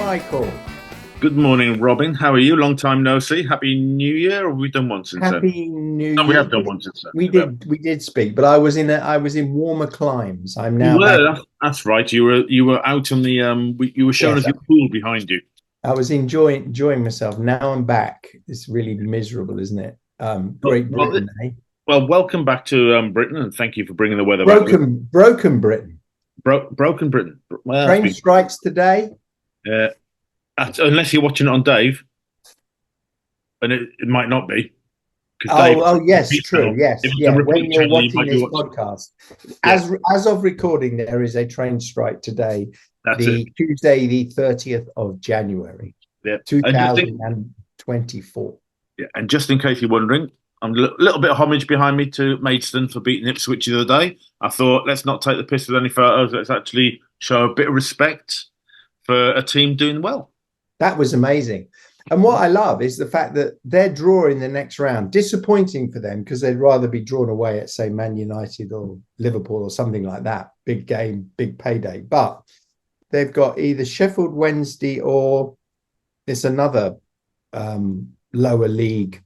Michael. Good morning, Robin. How are you? Long time no see. Happy New Year. Or have we done one since then? Happy New No, we Year. have done one since then. We did speak, but I was in warmer climes. I'm You now back. were. That's right. You were out on the you were showing Yes, us your pool behind you. I was enjoying myself. Now I'm back. It's really miserable, isn't it? Well, Great well, Britain, eh? well, welcome back to Britain, and thank you for bringing the weather back. Broken Britain. Broken Britain. Well, Train strikes today. uh, unless you're watching it on Dave, and it might not be because Dave. Oh, yes, Repeat channel. true. Yes, If it's a yeah. When repeat you're channel, you watching might be this watching. podcast, Yeah, as of recording, there is a train strike today, that's it. the Tuesday, the 30th of January, Yeah, and just think. 2024. Yeah, and just in case you're wondering, I'm a little bit of homage behind me to Maidstone for beating Ipswich the other day. I thought, let's not take the piss with any photos. Let's actually show a bit of respect for a team doing well. That was amazing. And what I love is the fact that they're drawing the next round. Disappointing for them because they'd rather be drawn away at, say, Man United or Liverpool or something like that. Big game, big payday. But they've got either Sheffield Wednesday or it's another lower league,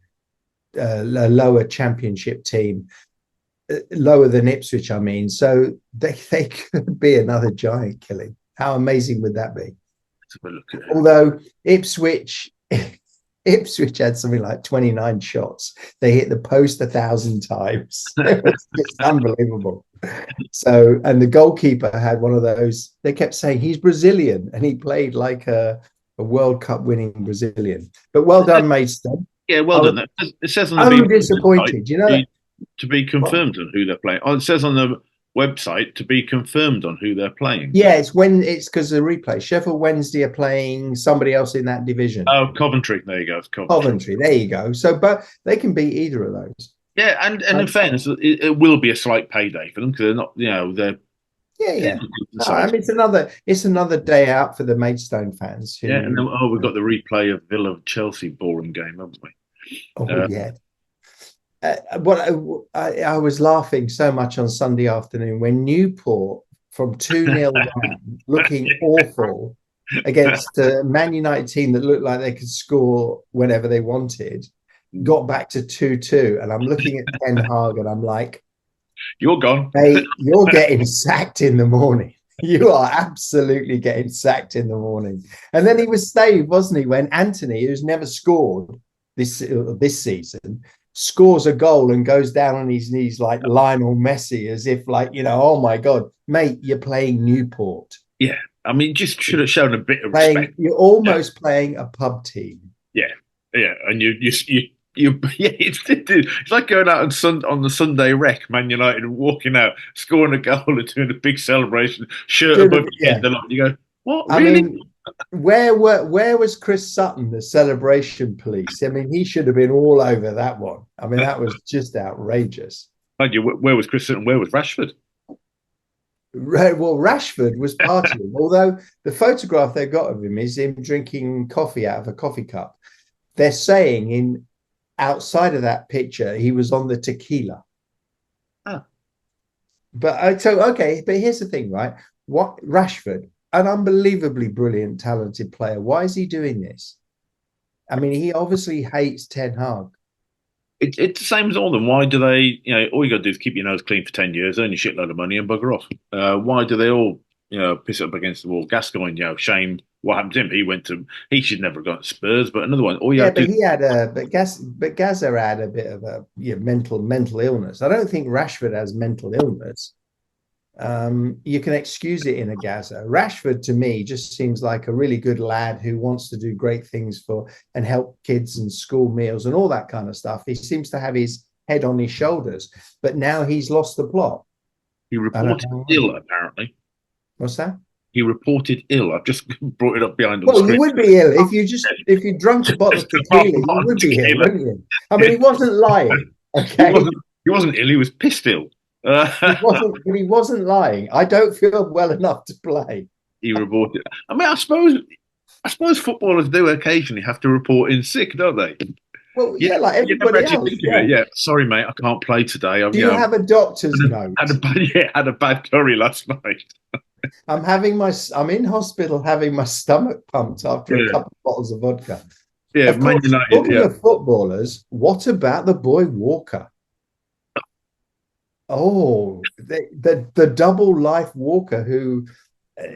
lower championship team, lower than Ipswich, I mean. So they could be another giant killing. How amazing would that be? Let's have a look at it. Although Ipswich had something like 29 shots. They hit the post 1,000 times. It was just unbelievable. So, and the goalkeeper had one of those. They kept saying he's Brazilian, and he played like a World Cup winning Brazilian. But well done, Maidstone. Yeah, well done. It says on the I'm BBC disappointed. You know, to be confirmed on who they're playing. Oh, it says on the website to be confirmed on who they're playing. yeah, it's because of the replay. Sheffield Wednesday are playing somebody else in that division. Oh, Coventry. There you go. It's Coventry. There you go. So, but they can beat either of those. Yeah, and in fairness, it will be a slight payday for them because they're not, they're yeah. I mean, it's another day out for the Maidstone fans. Yeah, and then, we've got the replay of Villa Chelsea boring game, haven't we? Oh yeah. I was laughing so much on Sunday afternoon when Newport from 2-0 looking awful against a Man United team that looked like they could score whenever they wanted, got back to 2-2. And I'm looking at Ten Hag and I'm like, you're gone. Hey, you're getting sacked in the morning. You are absolutely getting sacked in the morning. And then he was saved, wasn't he, when Anthony, who's never scored this season, scores a goal and goes down on his knees like Lionel Messi, as if like, oh my God, mate, you're playing Newport. Yeah. I mean, just should have shown a bit of respect. You're almost playing a pub team. Yeah. Yeah. And yeah, it's like going out on the Sunday rec, Man United, and walking out, scoring a goal and doing a big celebration, shirt above your head. You go, what? Really? I mean, where was Chris Sutton, the celebration police? I mean, he should have been all over that one. I mean, that was just outrageous. Where was Chris Sutton? Where was Rashford? Well, Rashford was partying, although the photograph they got of him is him drinking coffee out of a coffee cup. They're saying outside of that picture, he was on the tequila. Oh. But here's the thing, right? What Rashford, an unbelievably brilliant, talented player. Why is he doing this? I mean, he obviously hates Ten Hag. It's the same as all of them. Why do they, all you got to do is keep your nose clean for 10 years, earn a shitload of money and bugger off. Why do they all, piss up against the wall? Gascoigne, shame what happened to him. He should never have gone to Spurs, but another one. Gazza had a bit of a mental illness. I don't think Rashford has mental illness. You can excuse it in a Gazza. Rashford, to me, just seems like a really good lad who wants to do great things for and help kids and school meals and all that kind of stuff. He seems to have his head on his shoulders, but now he's lost the plot. He reported ill, apparently. What's that? He reported ill. I've just brought it up behind. Well, you would be ill if you drunk a bottle of tequila. You would be ill, wouldn't you? I mean, he wasn't lying. Okay, he wasn't ill. He was pissed ill. He wasn't lying. I don't feel well enough to play. He reported. I mean, I suppose footballers do occasionally have to report in sick, don't they? Well, yeah, like everybody else. Yeah. Sorry, mate, I can't play today. Do you have a doctor's note? Had a bad curry last night. I'm in hospital having my stomach pumped after a Yeah, couple of bottles of vodka. yeah, Of Man course, United. talking Yeah, of footballers, what about the boy Walker? Oh, the double life Walker who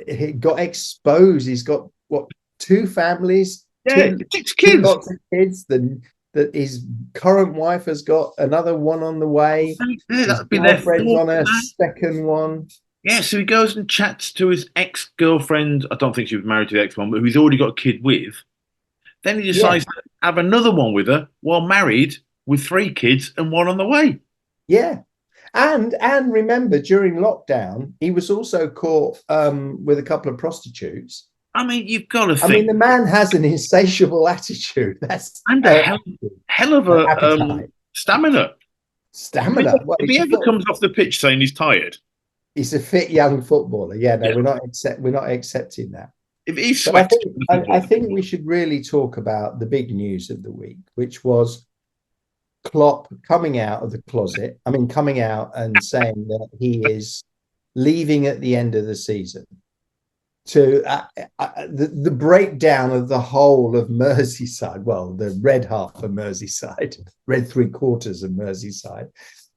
he got exposed. He's got what, two families, yeah, six two kids. lots of kids. That his current wife has got another one on the way. Yeah, His that'd be their girlfriend's fourth on a now. second one. Yeah, so he goes and chats to his ex-girlfriend. I don't think she was married to the ex one, but who he's already got a kid with. Then he Yeah, decides to have another one with her while married with three kids and one on the way. yeah. And remember, during lockdown, he was also caught with a couple of prostitutes. I mean, you've got to I mean, think, the man has an insatiable attitude. That's and a hell of a appetite, stamina. stamina. Well, If he ever comes off the pitch saying he's tired, he's a fit young footballer. Yeah, no, yeah. we're not accepting that. If he's But sweating on the I football, think we should really talk about the big news of the week, which was Klopp coming out of the closet. I mean, coming out and saying that he is leaving at the end of the season. To the breakdown of the whole of Merseyside, well, the red half of Merseyside, red three quarters of Merseyside,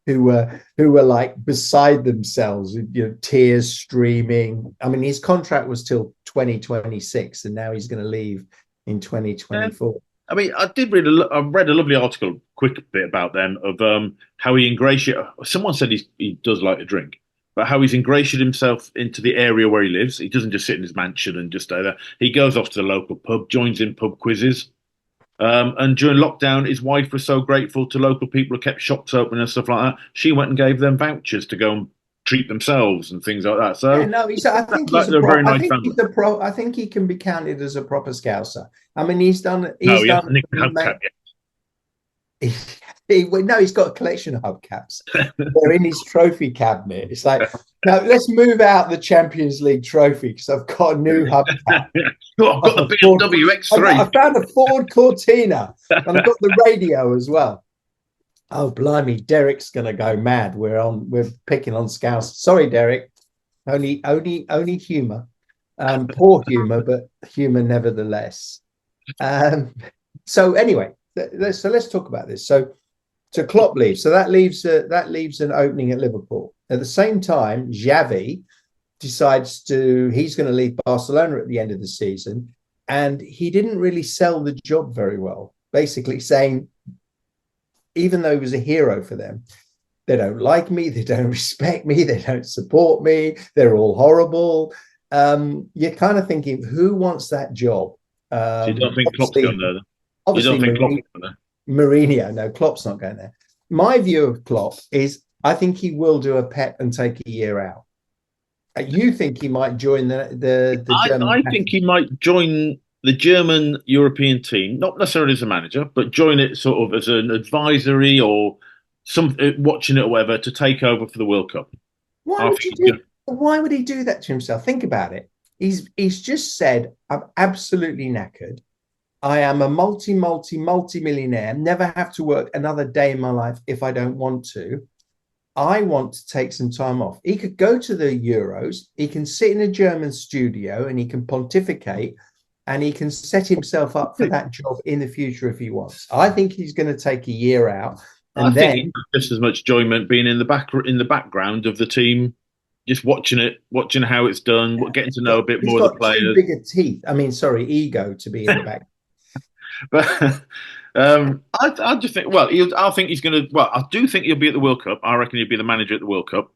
who were like beside themselves, tears streaming. I mean, his contract was till 2026, and now he's going to leave in yeah. 2024. I mean, I read a lovely article, quick bit about them of how he ingratiated. Someone said he does like to drink, but how he's ingratiated himself into the area where he lives. He doesn't just sit in his mansion and just stay there. He goes off to the local pub, joins in pub quizzes. And during lockdown, his wife was so grateful to local people who kept shops open and stuff like that. She went and gave them vouchers to go and treat themselves and things like that. Yeah, So no, I think like he's a they're a pro. very I nice think family. he's a pro. I think he can be counted as a proper Scouser. I mean, No, he's he hasn't done. nicked the hubcap yet. No, he's got a collection of hubcaps. They're in his trophy cabinet. It's like, now let's move out the Champions League trophy because I've got a new hubcap. Oh, I've got the BMW X3. I found a Ford Cortina and I've got the radio as well. Oh, blimey, Derek's gonna go mad. We're picking on Scouse. Sorry, Derek. Only humor. Poor humor, but humor nevertheless. Um, so anyway, let's talk about this. So Klopp leaves. So that leaves an opening at Liverpool. At the same time, Xavi decides he's going to leave Barcelona at the end of the season, and he didn't really sell the job very well. Basically, saying even though he was a hero for them, they don't like me, they don't respect me, they don't support me, they're all horrible. You're kind of thinking, who wants that job? So you don't think Klopp's going there? Then? You Obviously, don't think Klopp's going there? Mourinho. No, Klopp's not going there. My view of Klopp is I think he will do a Pep and take a year out. You think he might join the German? I think he might join the German European team, not necessarily as a manager, but join it sort of as an advisory or some watching it or whatever to take over for the World Cup. Why I would think you do? Why would he do that to himself? Think about it. He's just said, "I'm absolutely knackered. I am a multi millionaire. Never have to work another day in my life if I don't want to. I want to take some time off." He could go to the Euros. He can sit in a German studio and he can pontificate and he can set himself up for that job in the future if he wants. I think he's going to take a year out, and I then think he has just as much enjoyment being in the background of the team, just watching it, watching how it's done, getting to know a bit he's more of the got two players. bigger teeth. I mean, sorry, ego to be in the back. But I just think, well, I think he's going to. Well, I do think he'll be at the World Cup. I reckon he'll be the manager at the World Cup,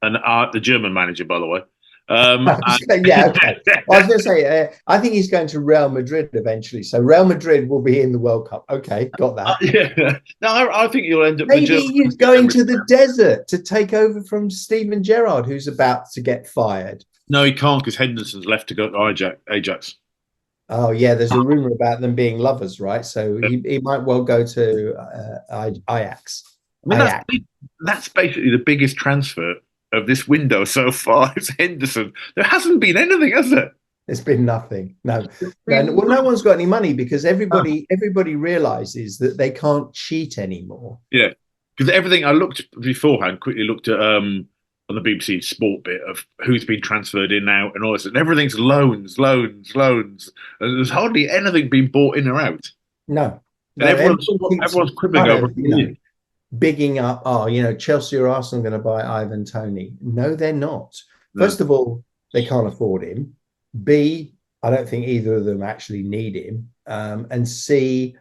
and the German manager, by the way. Yeah, okay. I was going to say, I think he's going to Real Madrid eventually. So Real Madrid will be in the World Cup. Okay, got that. Yeah. No, I think he'll end up. Maybe he's going to the desert to take over from Steven Gerrard, who's about to get fired. No, he can't because Henderson's left to go to Ajax. Oh yeah, there's a rumor about them being lovers, right? So he might well go to Ajax. I mean, that's basically the biggest transfer of this window so far. Is Henderson. There hasn't been anything, has there? There's been nothing. No. Well, no one's got any money because everybody realizes that they can't cheat anymore. Yeah, because everything I looked beforehand, quickly looked at on the BBC Sport bit of who's been transferred in now and all this, and everything's loans, loans, loans, and there's hardly anything being bought in or out. No, And no, everyone keeps everyone's quibbling kind over of, bigging up, Chelsea or Arsenal going to buy Ivan Toney. No, they're not. No. First of all, they can't afford him. B, I don't think either of them actually need him. And C,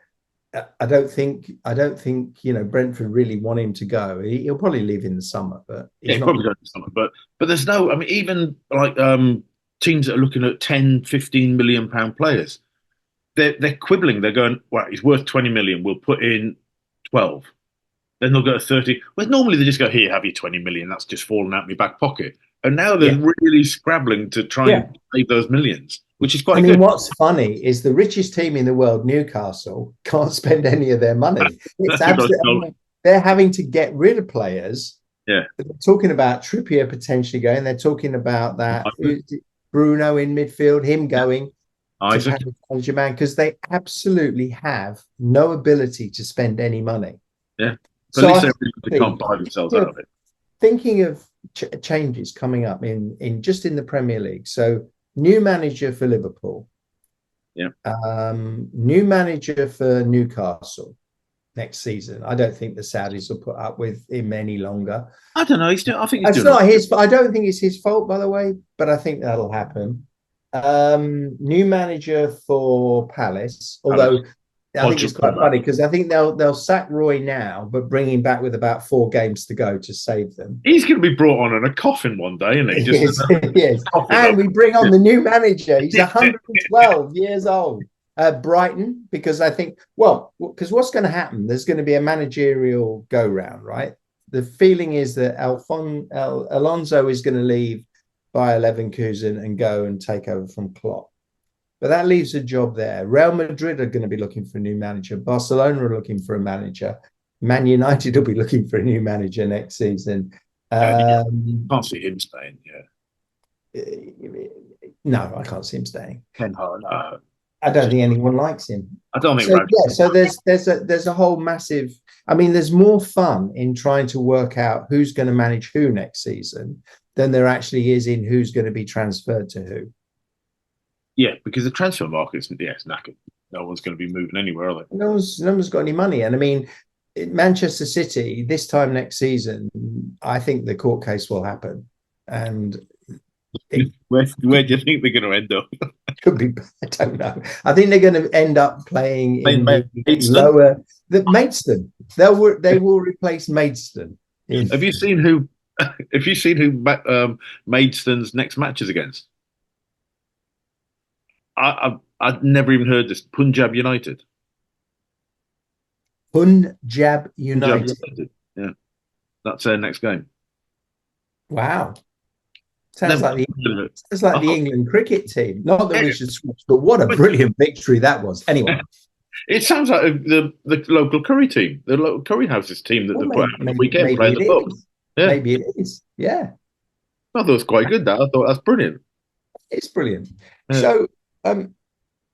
I don't think Brentford really want him to go. He'll probably leave in the summer, but he's not. Probably going to summer. But there's no, I mean, even like teams that are looking at 10, 15 million pound players, they're quibbling. They're going, well, he's worth 20 million. We'll put in 12. Then they'll go to 30. Well, normally they just go, here, have your 20 million. That's just fallen out of my back pocket. And now they're really scrabbling to try and save those millions, which is quite good. What's funny is the richest team in the world, Newcastle, can't spend any of their money. It's absolutely, they're having to get rid of players. Yeah. They're talking about Trippier potentially going. They're talking about that Bruno in midfield, him going to Paris Saint-Germain, because they absolutely have no ability to spend any money. Yeah. So at least they can't buy themselves out of it. Thinking of changes coming up in just in the Premier League. So new manager for Liverpool. Yeah. New manager for Newcastle next season. I don't think the Saudis will put up with him any longer. I don't know. I think it's not his. I don't think it's his fault, by the way. But I think that'll happen. New manager for Palace, although. I think it's quite funny because I think they'll sack Roy now, but bring him back with about 4 games to go to save them. He's going to be brought on in a coffin one day, isn't he? Yes. And we bring on the new manager. He's 112 years old. Brighton, because I think, because what's going to happen? There's going to be a managerial go round, right? The feeling is that Alonso is going to leave Bayer Leverkusen and go and take over from Klopp. But that leaves a job there. Real Madrid are going to be looking for a new manager. Barcelona are looking for a manager. Man United will be looking for a new manager next season. Can't see him staying. Yeah. No, I can't see him staying. Ten Hag. I don't think anyone likes him. I don't think. So there's a whole massive. I mean, there's more fun in trying to work out who's going to manage who next season than there actually is in who's going to be transferred to who. Yeah, because the transfer market's knackered. No one's going to be moving anywhere, are they? No one's got any money. And I mean, Manchester City, this time next season, I think the court case will happen. And where do you think they're going to end up? Could be, I don't know. I think they're going to end up playing in Maidstone? Maidstone. They will replace Maidstone. Have you seen who Maidstone's next match is against? I'd never even heard this. Punjab United. Punjab United. Yeah, that's their next game. Wow. Sounds like the England cricket team. Not that we should switch, but what a brilliant victory that was. Anyway. It sounds like the local curry team, the local curry houses team that they put out on the weekend playing the pub. Yeah. Maybe it is. Yeah. I thought it was quite good. I thought that's brilliant. It's brilliant. Yeah. So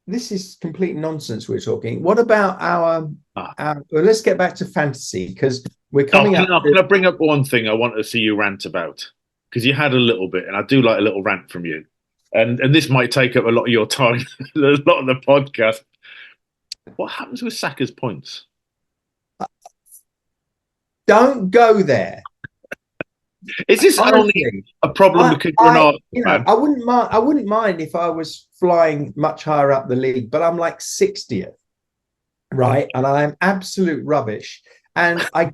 this is complete nonsense we're talking. What about our well, let's get back to fantasy, because we're coming up. Can I bring up one thing I want to see you rant about? Because you had a little bit, and I do like a little rant from you. And this might take up a lot of your time, a lot of the podcast. What happens with Saka's points? Don't go there. Is this only a problem because you're not? I wouldn't mind if I was flying much higher up the league, but I'm like 60th, right? And I'm absolute rubbish. And I'm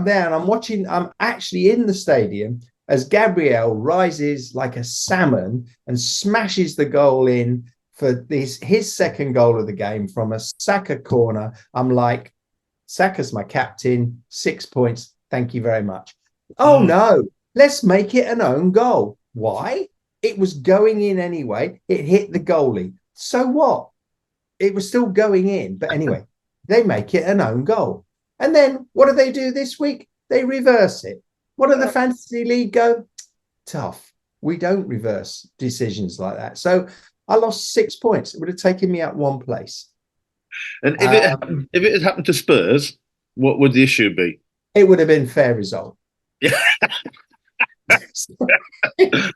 there and I'm watching. I'm actually in the stadium as Gabriel rises like a salmon and smashes the goal in for his second goal of the game from a Saka corner. I'm like, Saka's my captain, 6 points. Thank you very much. Oh, no, let's make it an own goal. Why? It was going in anyway. It hit the goalie. So what? It was still going in. But anyway, they make it an own goal. And then what do they do this week? They reverse it. What do the fantasy league go? Tough. We don't reverse decisions like that. So I lost 6 points. It would have taken me out one place. And if it had happened to Spurs, what would the issue be? It would have been fair result. Yeah.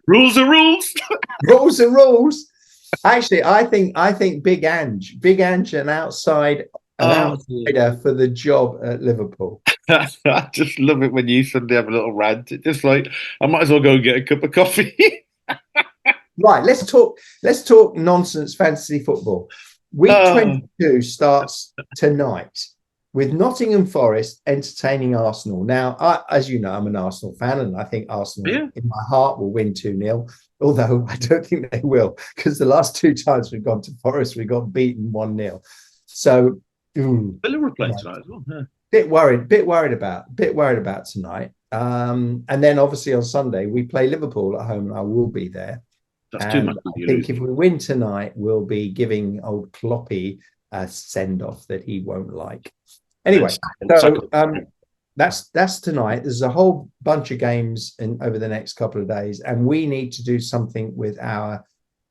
Rules are rules. Rules are rules. Actually, I think Big Ange, an Oh, outsider for the job at Liverpool. I just love it when you suddenly have a little rant. It's just like I might as well go and get a cup of coffee. Right, let's talk nonsense fantasy football. Week Oh, 22 starts tonight with Nottingham Forest entertaining Arsenal. Now, as you know, I'm an Arsenal fan, and I think Arsenal yeah. in my heart will win 2-0, although I don't think they will, because the last two times we've gone to Forest, we got beaten 1-0. So Villa were playing yeah, tonight as well. Yeah. bit worried about tonight. And then obviously on Sunday we play Liverpool at home, and I will be there. That's two And matches I you think lose. if we win tonight, we'll be giving old Kloppy a send off that he won't like. And then Anyway, sack so that's tonight. There's a whole bunch of games over the next couple of days, and we need to do something with our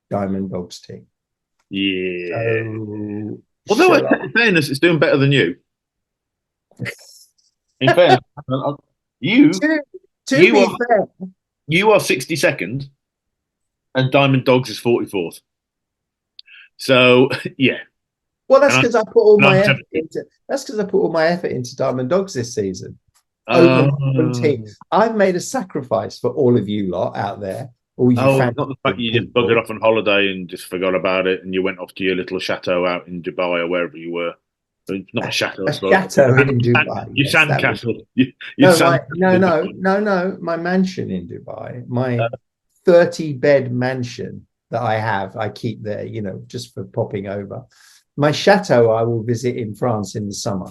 Diamond Dogs team. yeah. So, Although shall I? in fairness, it's doing better than you. In fairness, you To, to you be are fair, 62nd, and Diamond Dogs is 44th. So yeah, well, that's and because I put all and I'm my effort 70. into. That's because I put all my effort into Diamond Dogs this season over Uh, my own team. I've made a sacrifice for all of you lot out there, all you oh, fancy it's not the fact you just buggered people. off on holiday and just forgot about it, and you went off to your little chateau out in Dubai or wherever you were. Not a chateau, I A suppose. chateau in Dubai. Your Yes, that was sandcastle. Your no, sandcastle no, in no, Dubai. no, no. My mansion in Dubai, my 30-bed mansion that I have, I keep there, just for popping over. My chateau, I will visit in France in the summer.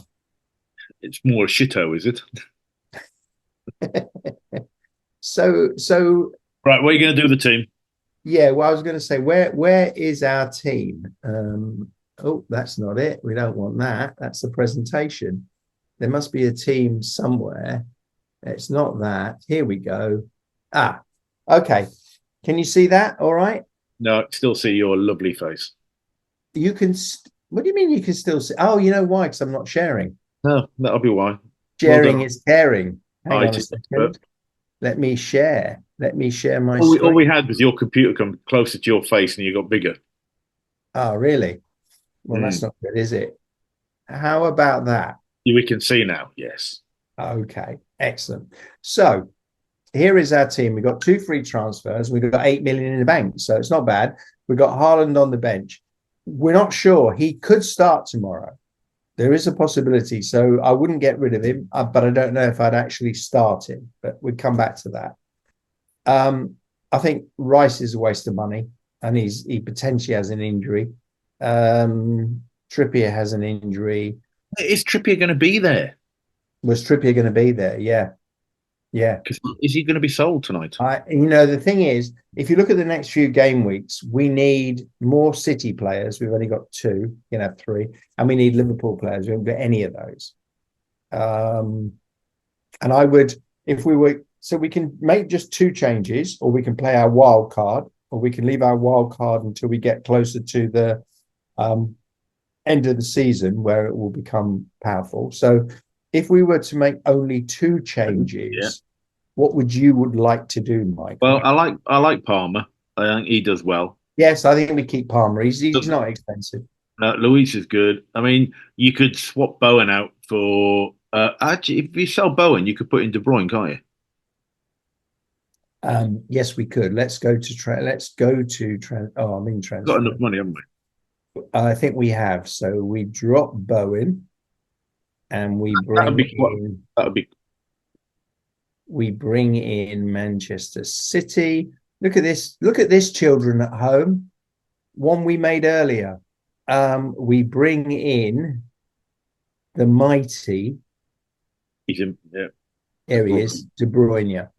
It's more a shito, is it? So Right, what are you going to do with the team? yeah. Well, I was going to say, where is our team? Oh, that's not it. We don't want that. That's the presentation. There must be a team somewhere. It's not that. Here we go. Okay. Can you see that? All right. No, I still see your lovely face. You can. What do you mean you can still see? Oh, you know why? Because I'm not sharing. No, that'll be why. Well Sharing done, is caring. Hang on a IT expert. second. Let me share. Let me share my All screen. we had was your computer come closer to your face and you got bigger. Oh, really? Well, that's Mm. not good, is it? How about that? We can see now. Yes. Okay, excellent. So here is our team. We've got two free transfers. We've got 8 million in the bank, so it's not bad. We've got Haaland on the bench. We're not sure. He could start tomorrow. There is a possibility. So I wouldn't get rid of him, but I don't know if I'd actually start him. But we'd come back to that. I think Rice is a waste of money, and he potentially has an injury. Trippier has an injury. Is Trippier going to be there? Was Trippier going to be there? Yeah. Yeah. Because is he going to be sold tonight? The thing is, if you look at the next few game weeks, we need more City players. We've only got two, you can have three, and we need Liverpool players. We haven't got any of those. And I would, if we were, so we can make just two changes, or we can play our wild card, or we can leave our wild card until we get closer to the end of the season where it will become powerful. So if we were to make only two changes, Yeah. what would like to do, Mike? Well, I like Palmer. I think he does well. Yes, I think we keep Palmer. He's not expensive. Luis is good. I mean, you could swap Bowen out for. Actually, if you sell Bowen, you could put in De Bruyne, can't you? Yes, we could. Let's go to Oh, I'm in We've got transfer. enough money, haven't we? I think we have. So we drop Bowen, and we That'd bring be in that'd be. Manchester City. Look at this. Look at this, children at home. One we made earlier. We bring in the mighty. He's in. Yeah. Here he is, De Bruyne.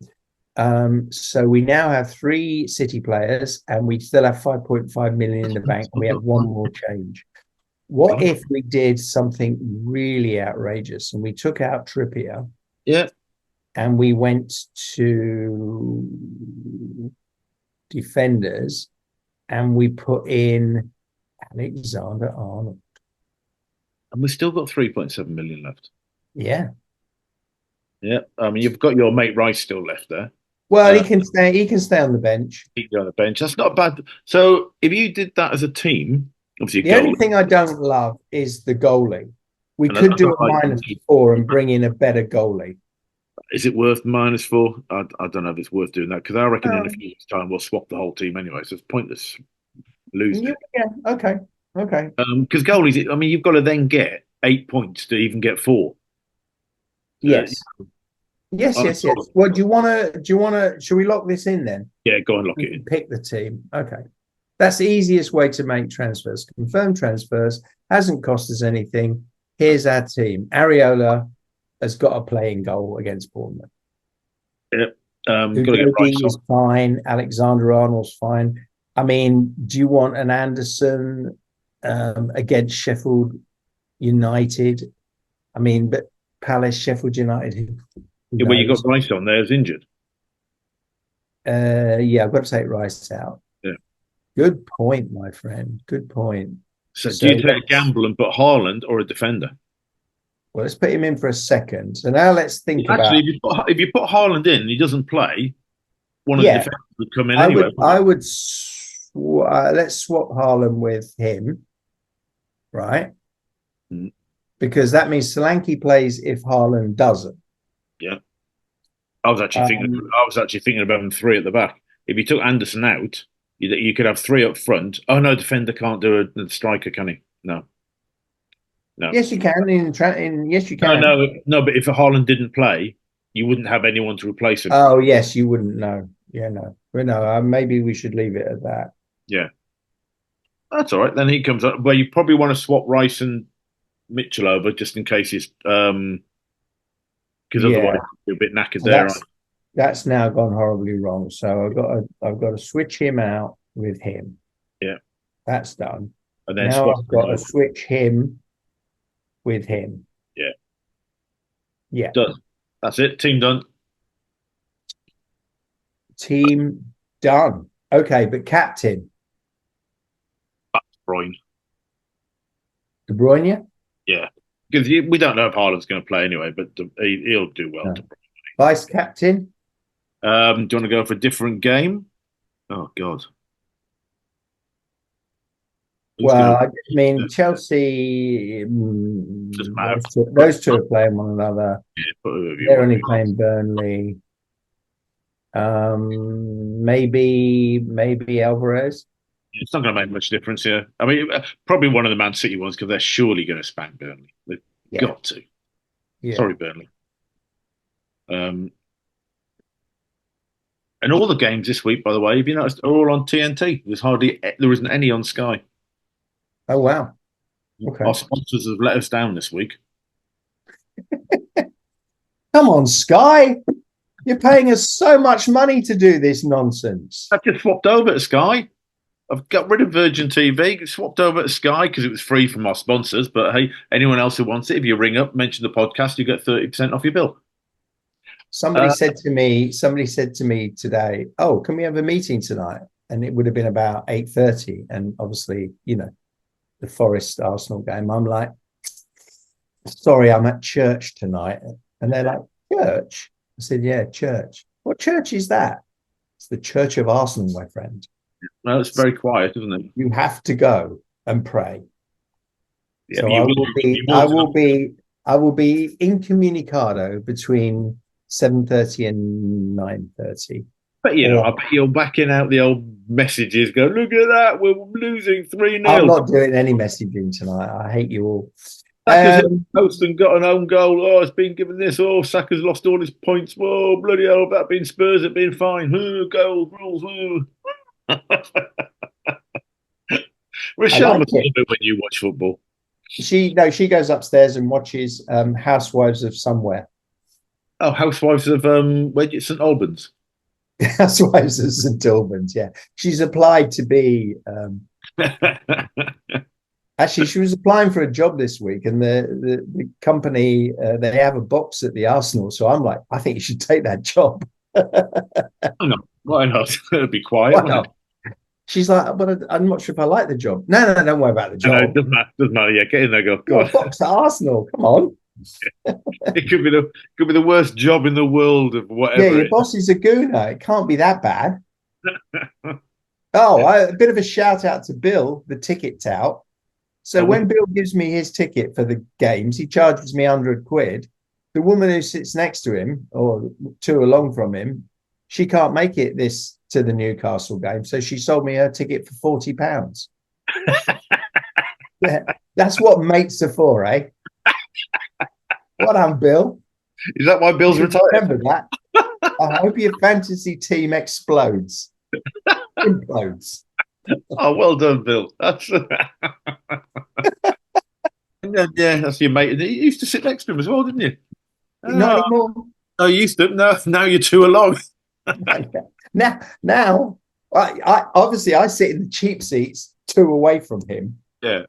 So we now have three City players, and we still have 5.5 million in the bank. We have one more change. What if we did something really outrageous and we took out Trippier? Yeah. And we went to defenders, and we put in Alexander-Arnold. And we've still got 3.7 million left. Yeah. Yeah. I mean, you've got your mate Rice still left there. Well, he can stay. He can stay on the bench. He can go on the bench. That's not bad. So if you did that as a team, obviously The only thing I don't love is the goalie. We And could I do don't a like- -4 and bring in a better goalie. Is it worth -4? I don't know if it's worth doing that because I reckon in a Um, few years' time we'll swap the whole team anyway, so it's pointless losing it. Yeah. Okay. Okay. Because goalies, I mean, you've got to then get 8 points to even get 4. Yes. Yes. I Yes. thought- Yes. Well, do you want to? Do you want to? Should we lock this in then? Yeah, go and lock We it can in. pick the team. Okay. That's the easiest way to make transfers. Confirm transfers. Hasn't cost us anything. Here's our team. Areola has got a playing goal against Bournemouth. Yep. Got to get Udogie right is fine. Alexander Arnold's fine. I mean, do you want an Anderson against Sheffield United? I mean, but Palace, Sheffield United. Yeah, well, you got Rice on there as injured. Yeah, I've got to take Rice out. Yeah. Good point, my friend. Good point. So do you take a gamble and put Haaland or a defender? Well, let's put him in for a second. So now let's think Actually, about. if you put Haaland in and he doesn't play, one of the defenders would come in anyway. Let's swap Haaland with him, right? Mm. Because that means Solanke plays if Haaland doesn't. Yeah, I was actually thinking about having 3 at the back. If you took Anderson out, you could have 3 up front. Oh no, defender can't do a striker, can he? No. Yes, you can. Yes, you can. No. But if Haaland didn't play, you wouldn't have anyone to replace him. Oh, yes, you wouldn't know. Yeah, no. But no, maybe we should leave it at that. Yeah, that's all right. Then he comes up. Well, you probably want to swap Rice and Mitchell over just in case he's because otherwise you're a bit knackered there. That's now gone horribly wrong. So I've got to switch him out with him. Yeah, that's done. And then now I've got to switch him with him. Yeah. Yeah. Done. That's it. Team done. Team done. Okay, but captain. De Bruyne. De Bruyne? Yeah. Because we don't know if Haaland's going to play anyway, but he'll do well. No. Vice captain? Do you want to go for a different game? Oh, God. Well, I mean, Chelsea, those two are playing one another. Yeah, they're only playing Burnley. Maybe Alvarez. It's not going to make much difference here. I mean, probably one of the Man City ones because they're surely going to spank Burnley. They've got to. Yeah. Sorry, Burnley. And all the games this week, by the way, have you noticed, are all on TNT. There isn't any on Sky. Oh, wow. Okay. Our sponsors have let us down this week. Come on, Sky. You're paying us so much money to do this nonsense. I've just swapped over to Sky. I've got rid of Virgin TV, swapped over to Sky because it was free from our sponsors. But hey, anyone else who wants it, if you ring up, mention the podcast, you get 30% off your bill. Somebody said to me today, "Oh, can we have a meeting tonight?" And it would have been about 8:30. And obviously, the Forest Arsenal game. I'm like, sorry, I'm at church tonight. And they're like, church? I said, yeah, church. What church is that? It's the Church of Arsenal, my friend. Well, it's very quiet, isn't it? You have to go and pray. Yeah, so I will be incommunicado between 7:30 and 9:30. But I bet you're backing out the old messages. Go, look at that, we're losing 3-0. I'm not doing any messaging tonight. I hate you all. Saka's post and got an own goal. Oh, it's been given this. Oh, Saka's lost all his points. Whoa, bloody hell! That been Spurs, it been fine. Goal rules. Rochelle must love it when you watch football. She goes upstairs and watches Housewives of Somewhere. Oh, Housewives of St Albans. Housewives of St Albans. Yeah, she's applied to be. Actually, she was applying for a job this week, and the company they have a box at the Arsenal. So I'm like, I think you should take that job. No, why not? It'll be quiet. Why not? She's like, but I'm not sure if I like the job. No, don't worry about the job. No, it doesn't matter. Yeah, get in there, go. Box at Arsenal. Come on. It could be the worst job in the world of Yeah, whatever your it boss is a gooner. It can't be that bad. Oh, a bit of a shout out to Bill, the ticket tout. So when Bill gives me his ticket for the games, he charges me 100 quid. The woman who sits next to him or two along from him, she can't make it this to the Newcastle game. So she sold me her ticket for £40. Yeah, that's what mates are for, eh? What on, Bill? Is that why Bill's retired? Remember that. I hope your fantasy team explodes. Implodes. Oh, well done, Bill. That's yeah, that's your mate. You used to sit next to him as well, didn't you? Not anymore. No, you used to. No, now you're two along. now, I obviously I sit in the cheap seats, two away from him. Yeah.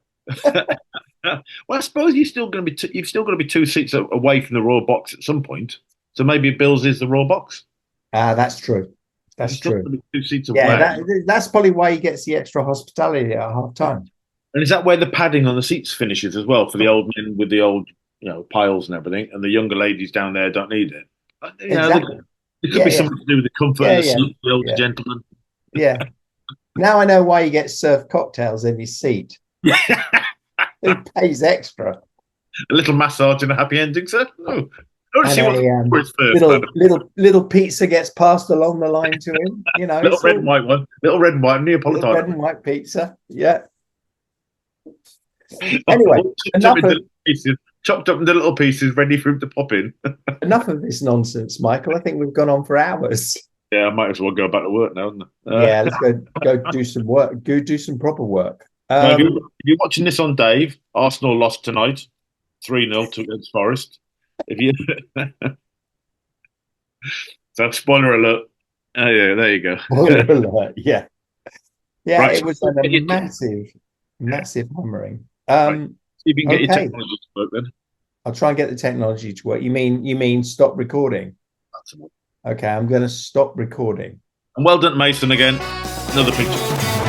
Well, I suppose you're still going to be you've still got to be two seats away from the raw box at some point. So maybe Bill's is the raw box. That's true. That's true. Two seats Yeah, away. that's probably why he gets the extra hospitality at half time. And is that where the padding on the seats finishes as well for the old men with the old, piles and everything, and the younger ladies down there don't need it? Exactly. It could be something to do with the comfort and the sleep of the older gentleman. Yeah. Now I know why he gets served cocktails in his seat. He pays extra. A little massage and a happy ending, sir. No. Little pizza gets passed along the line to him. Little red and white one. Little red and white Neapolitan. Red and white pizza. Yeah. Anyway, chopped up into little pieces, ready for him to pop in. Enough of this nonsense, Michael. I think we've gone on for hours. Yeah, I might as well go back to work now. Yeah, let's go do some work. Go do some proper work. If you're watching this on Dave, Arsenal lost tonight, 3-0 against Forest. If you so, spoiler alert. Oh yeah, there you go. Spoiler alert. Yeah, Right, it was a massive hammering. Right. See if you can get your technology to work then. I'll try and get the technology to work. You mean stop recording? Okay, I'm going to stop recording. And well done, Mason, again. Another picture.